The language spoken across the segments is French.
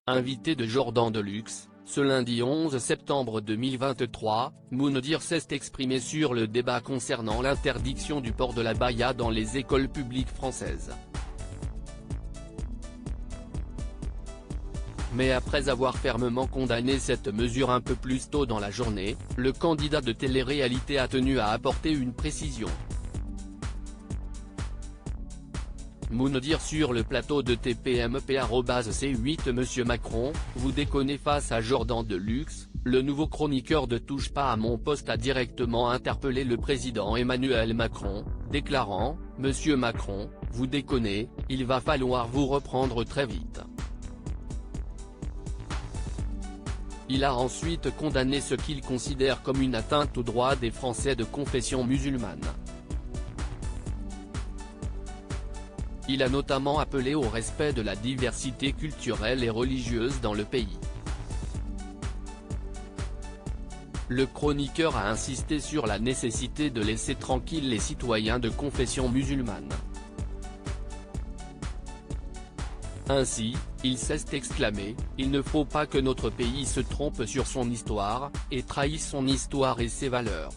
Invité de Jordan Deluxe, ce lundi 11 septembre 2023, Moundir s'est exprimé sur le débat concernant l'interdiction du port de l'abaya dans les écoles publiques françaises. Mais après avoir fermement condamné cette mesure un peu plus tôt dans la journée, le candidat de télé-réalité a tenu à apporter une précision. Moundir sur le plateau de TPMP@C8 Monsieur Macron, vous déconnez face à Jordan Deluxe, le nouveau chroniqueur de Touche pas à mon poste a directement interpellé le président Emmanuel Macron, déclarant « Monsieur Macron, vous déconnez, il va falloir vous reprendre très vite ». Il a ensuite condamné ce qu'il considère comme une atteinte aux droits des Français de confession musulmane. Il a notamment appelé au respect de la diversité culturelle et religieuse dans le pays. Le chroniqueur a insisté sur la nécessité de laisser tranquilles les citoyens de confession musulmane. Ainsi, il s'est exclamé « Il ne faut pas que notre pays se trompe sur son histoire, et trahisse son histoire et ses valeurs.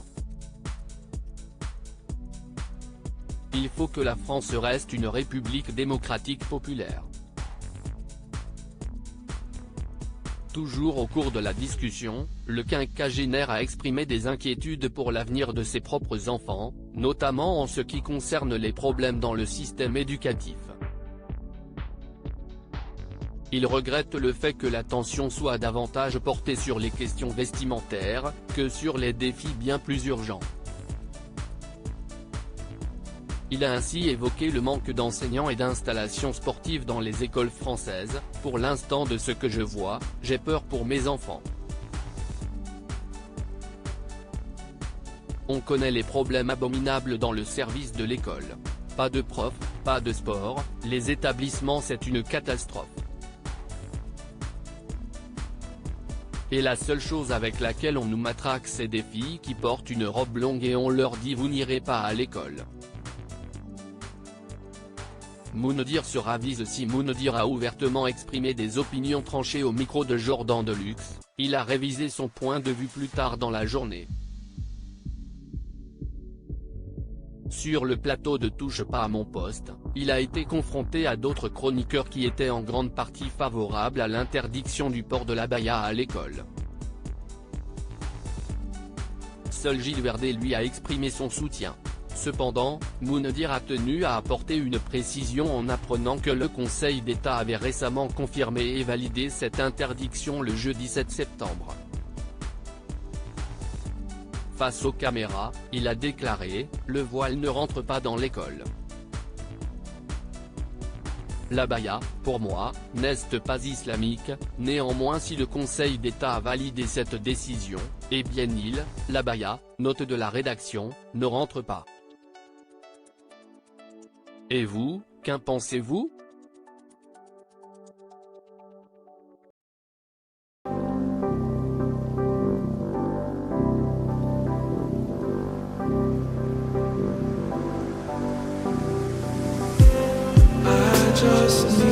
Il faut que la France reste une république démocratique populaire ». Toujours au cours de la discussion, le quinquagénaire a exprimé des inquiétudes pour l'avenir de ses propres enfants, notamment en ce qui concerne les problèmes dans le système éducatif. Il regrette le fait que l'attention soit davantage portée sur les questions vestimentaires, que sur les défis bien plus urgents. Il a ainsi évoqué le manque d'enseignants et d'installations sportives dans les écoles françaises. « Pour l'instant, de ce que je vois, j'ai peur pour mes enfants. On connaît les problèmes abominables dans le service de l'école. Pas de profs, pas de sport, les établissements, c'est une catastrophe. Et la seule chose avec laquelle on nous matraque, c'est des filles qui portent une robe longue et on leur dit vous n'irez pas à l'école ». Moundir se ravise. Si Moundir a ouvertement exprimé des opinions tranchées au micro de Jordan Deluxe, il a révisé son point de vue plus tard dans la journée. Sur le plateau de Touche pas à mon poste, il a été confronté à d'autres chroniqueurs qui étaient en grande partie favorables à l'interdiction du port de l'abaya à l'école. Seul Gilles Verdez lui a exprimé son soutien. Cependant, Moundir a tenu à apporter une précision en apprenant que le Conseil d'État avait récemment confirmé et validé cette interdiction le jeudi 7 septembre. Face aux caméras, il a déclaré « Le voile ne rentre pas dans l'école. L'abaya, pour moi, n'est pas islamique, néanmoins si le Conseil d'État a validé cette décision, eh bien l'abaya, note de la rédaction, ne rentre pas. Et vous, qu'en pensez-vous ? Just